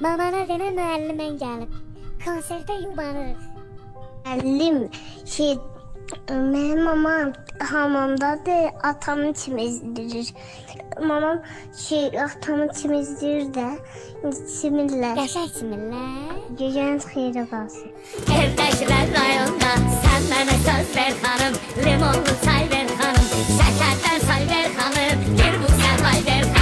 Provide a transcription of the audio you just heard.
Mamana denə müəllimən gəlib. Konsertə yubanırıq. Müəllim mənim mamam hamamdadır, atamı çimizdirir. Mamam atamı çimizdirir də, çimirlər. Qəşəng çimirlər. Gecəniz xeyirə qalsın. Evdəkiler rayonda sen bana söz ver hanım. Limonlu çay ver hanım. Şekerden say ver hanım. Bir bu sen ver